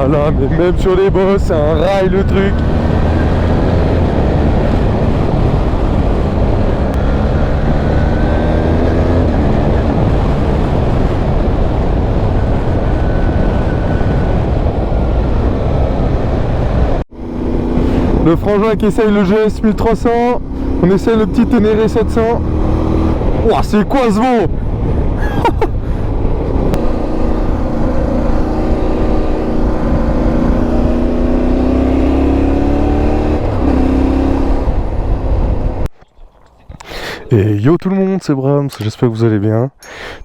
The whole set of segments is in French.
là là, mais même sur les bosses, c'est un rail le truc. Le frangin qui essaye le GS 1300, on essaye le petit Ténéré 700. Ouah, c'est quoi ce veau? Et yo tout le monde, c'est Brahms, j'espère que vous allez bien.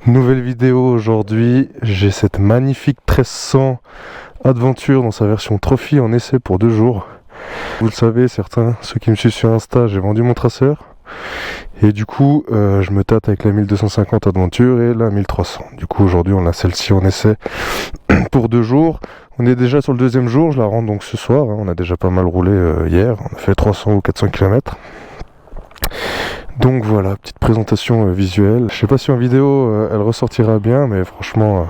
Nouvelle vidéo aujourd'hui, j'ai cette magnifique 1300 Adventure dans sa version Trophy en essai pour 2 jours. Vous le savez, certains, ceux qui me suivent sur Insta, j'ai vendu mon traceur. Et du coup, je me tâte avec la 1250 Adventure et la 1300. Du coup, aujourd'hui, on a celle-ci en essai pour 2 jours. On est déjà sur le 2e jour, je la rends donc ce soir. On a déjà pas mal roulé hier, on a fait 300 ou 400 km. Donc voilà, petite présentation visuelle. Je sais pas si en vidéo elle ressortira bien, mais franchement,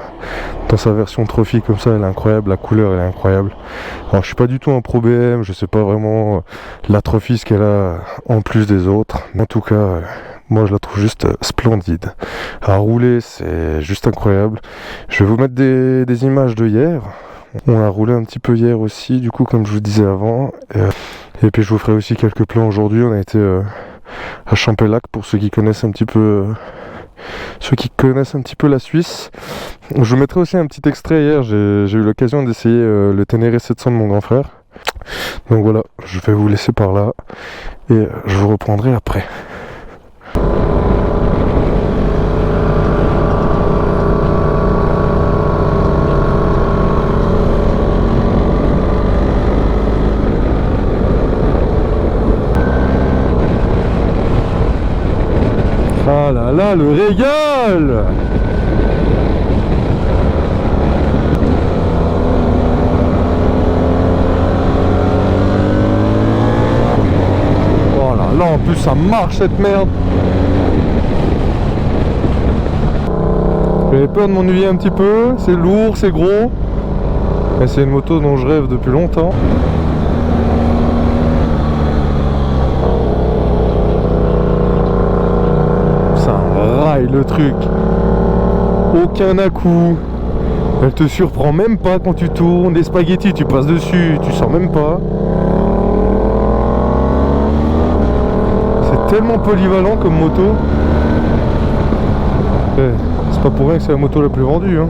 dans sa version trophy comme ça, elle est incroyable, la couleur elle est incroyable. Alors je suis pas du tout un pro BM, je sais pas vraiment la trophy ce qu'elle a en plus des autres. Mais en tout cas, moi je la trouve juste splendide. À rouler, c'est juste incroyable. Je vais vous mettre des images de hier. On a roulé un petit peu hier aussi, du coup comme je vous disais avant. Et puis je vous ferai aussi quelques plans aujourd'hui. On a été à Champellac pour ceux qui connaissent un petit peu la Suisse. Je vous mettrai aussi un petit extrait. Hier j'ai eu l'occasion d'essayer le Ténéré 700 de mon grand frère. Donc voilà, je vais vous laisser par là et je vous reprendrai après. Ah là là, le régal! Oh là là, en plus ça marche cette merde! J'avais peur de m'ennuyer un petit peu, c'est lourd, c'est gros. Et c'est une moto dont je rêve depuis longtemps. Le truc, aucun à-coup, elle te surprend même pas quand tu tournes, des spaghettis tu passes dessus, tu sens même pas. C'est tellement polyvalent comme moto. C'est pas pour rien que c'est la moto la plus vendue hein.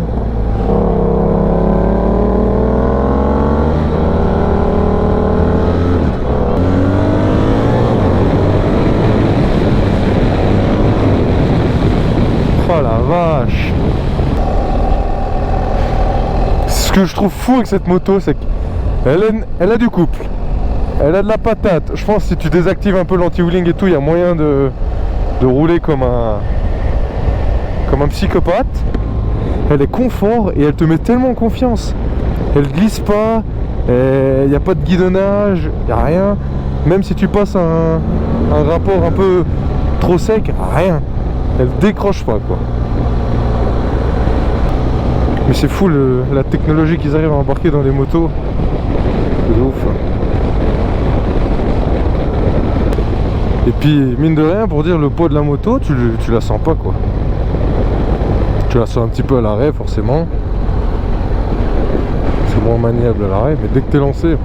Oh la vache! Ce que je trouve fou avec cette moto, c'est qu'elle a du couple, elle a de la patate. Je pense que si tu désactives un peu l'anti-wheeling et tout, il y a moyen de rouler comme un psychopathe. Elle est confort et elle te met tellement en confiance. Elle glisse pas, il n'y a pas de guidonnage, il n'y a rien. Même si tu passes un rapport un peu trop sec, rien. Elle décroche pas quoi. Mais c'est fou la technologie qu'ils arrivent à embarquer dans les motos. C'est ouf. Et puis mine de rien, pour dire le poids de la moto, tu la sens pas quoi. Tu la sens un petit peu à l'arrêt forcément. C'est moins maniable à l'arrêt, mais dès que t'es lancé.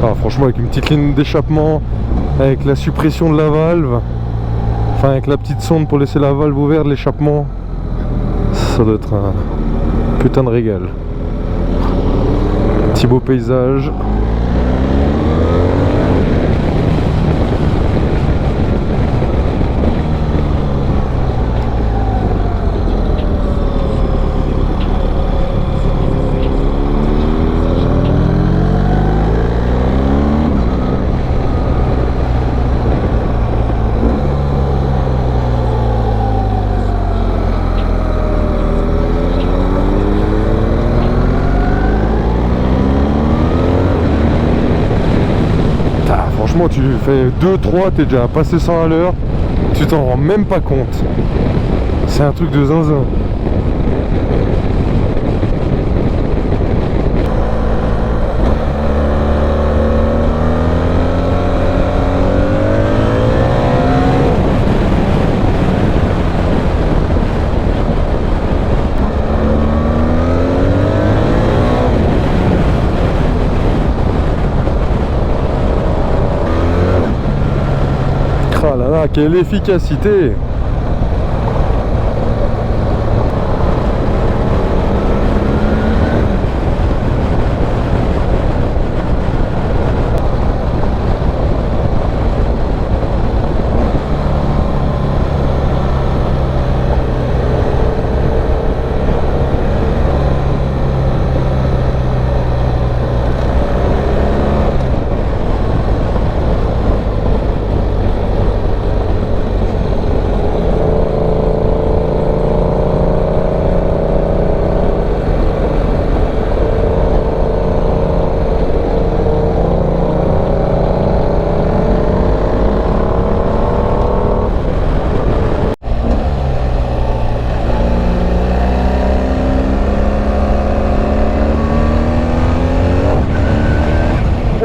Ah, franchement avec une petite ligne d'échappement, avec la suppression de la valve, enfin avec la petite sonde pour laisser la valve ouverte, l'échappement, ça doit être un putain de régal. Petit beau paysage. Tu fais 2-3, t'es déjà passé 100 à l'heure, tu t'en rends même pas compte. C'est un truc de zinzin. Oh là là, quelle efficacité!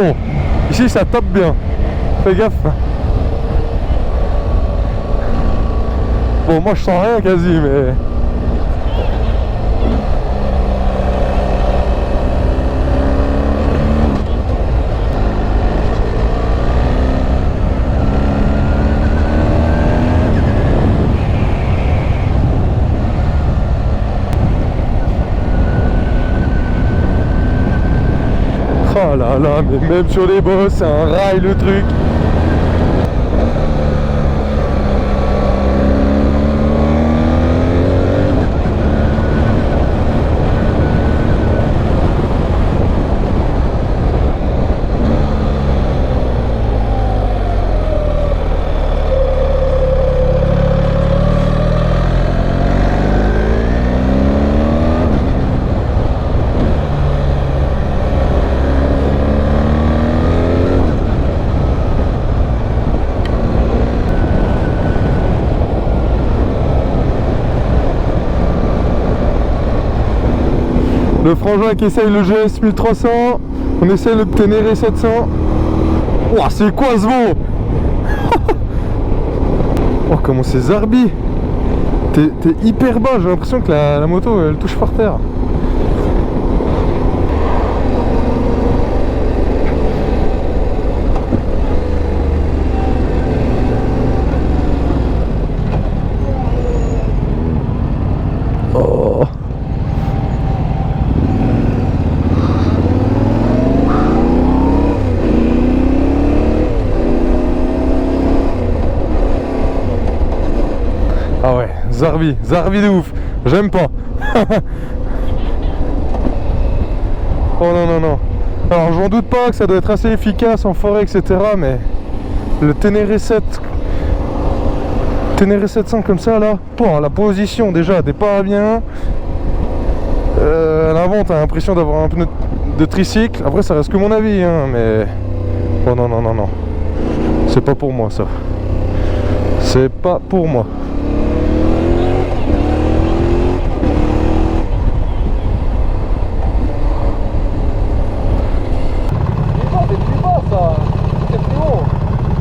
Bon, ici ça tape bien. Fais gaffe. Bon, moi je sens rien quasi, mais... Oh là là, mais même sur les bosses, c'est un rail le truc. Le frangin qui essaye le GS 1300, on essaye le Ténéré 700. Ouah, c'est quoi ce veau? Oh, comment c'est zarbi. T'es hyper bas, j'ai l'impression que la moto elle touche par terre. Oh. Ah ouais, Zarbi de ouf, j'aime pas. Oh non, non, non. Alors j'en doute pas que ça doit être assez efficace en forêt, etc. Mais le Ténéré 700 comme ça là, bon, la position déjà départ bien. À l'avant t'as l'impression d'avoir un pneu de tricycle. Après ça reste que mon avis, hein, mais... Oh non, non, non, non. C'est pas pour moi ça. C'est pas pour moi.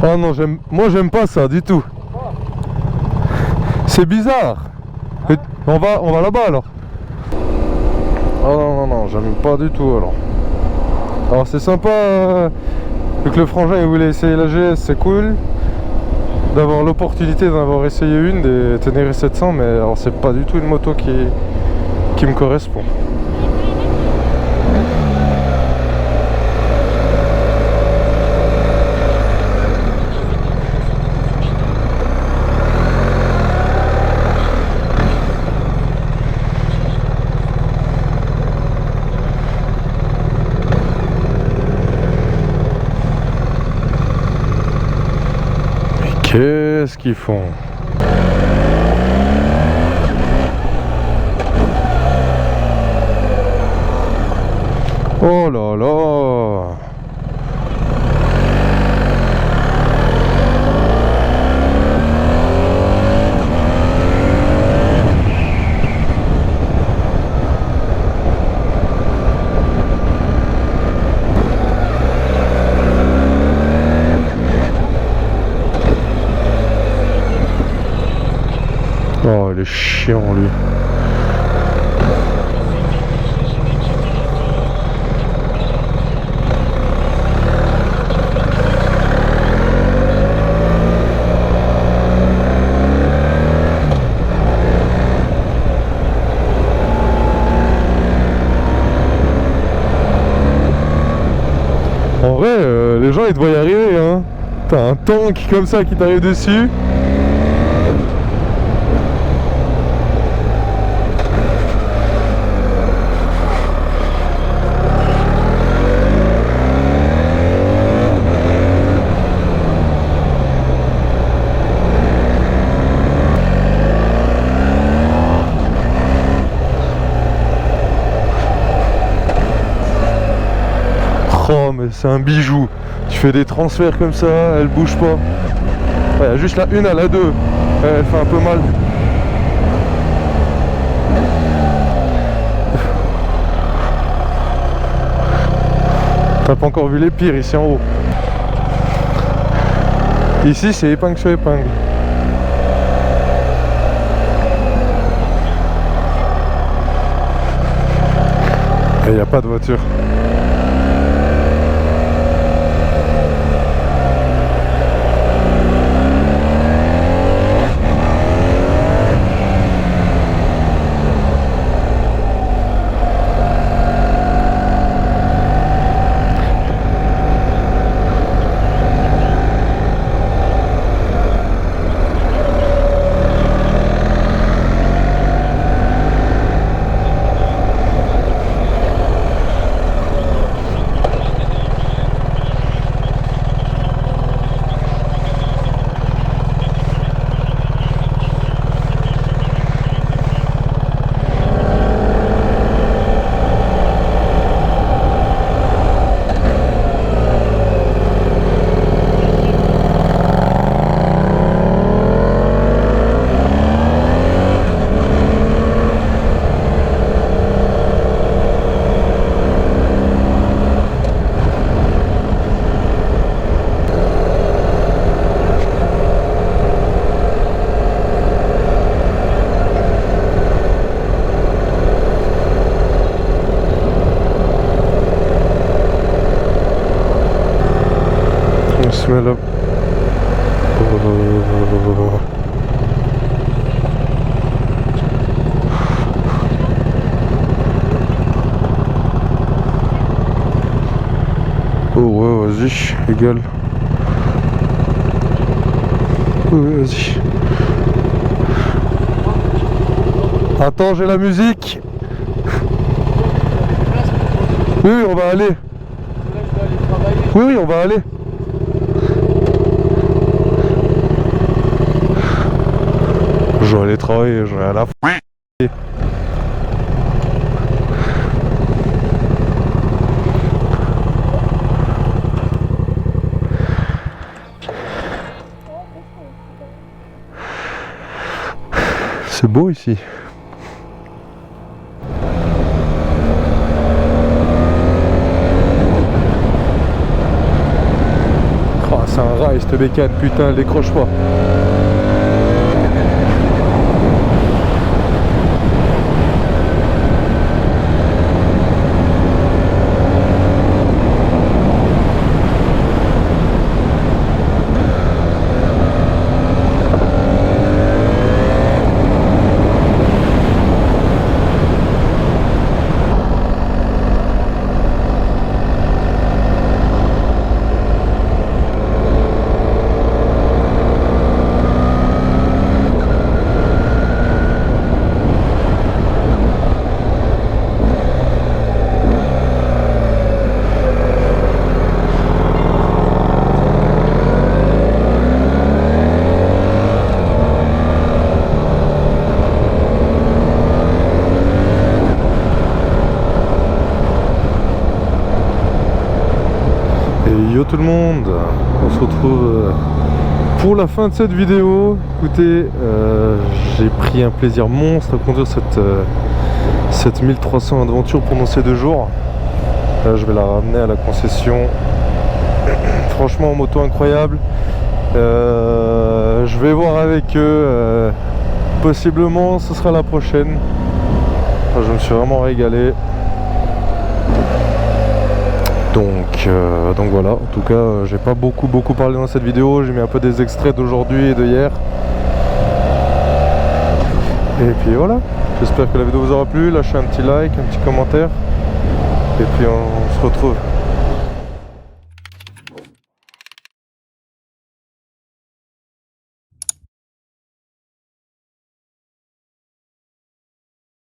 Ah non, moi j'aime pas ça du tout. C'est bizarre. Et on va là-bas alors. Ah non, non, non, j'aime pas du tout alors. Alors c'est sympa, vu que le frangin il voulait essayer la GS, c'est cool d'avoir l'opportunité d'avoir essayé une des Ténéré 700, mais alors c'est pas du tout une moto qui me correspond. Qu'est-ce qu'ils font? Oh là là! il est chiant lui. En vrai, les gens ils te voient y arriver, hein. T'as un tank comme ça qui t'arrive dessus. Oh mais c'est un bijou. Tu fais des transferts comme ça, elle bouge pas. Il y a juste la une à la 2. Elle fait un peu mal. T'as pas encore vu les pires ici en haut. Ici c'est épingle sur épingle. Et il n'y a pas de voiture. Là. Oh ouais, vas-y, égal. Ouais, vas-y. Attends, j'ai la musique. Oui, on va aller. Oui, on va aller. Je vais aller travailler, je vais à la f***. C'est beau ici. Oh, c'est un rail cette bécane, putain, elle décroche pas. Yo tout le monde, on se retrouve pour la fin de cette vidéo. Écoutez, j'ai pris un plaisir monstre à conduire cette 1300 aventure pendant ces 2 jours. Là, je vais la ramener à la concession. Franchement, moto incroyable. Je vais voir avec eux possiblement ce sera la prochaine. Enfin, je me suis vraiment régalé. Donc voilà, en tout cas j'ai pas beaucoup parlé dans cette vidéo, j'ai mis un peu des extraits d'aujourd'hui et de hier. Et puis voilà, j'espère que la vidéo vous aura plu, lâchez un petit like, un petit commentaire. Et puis on se retrouve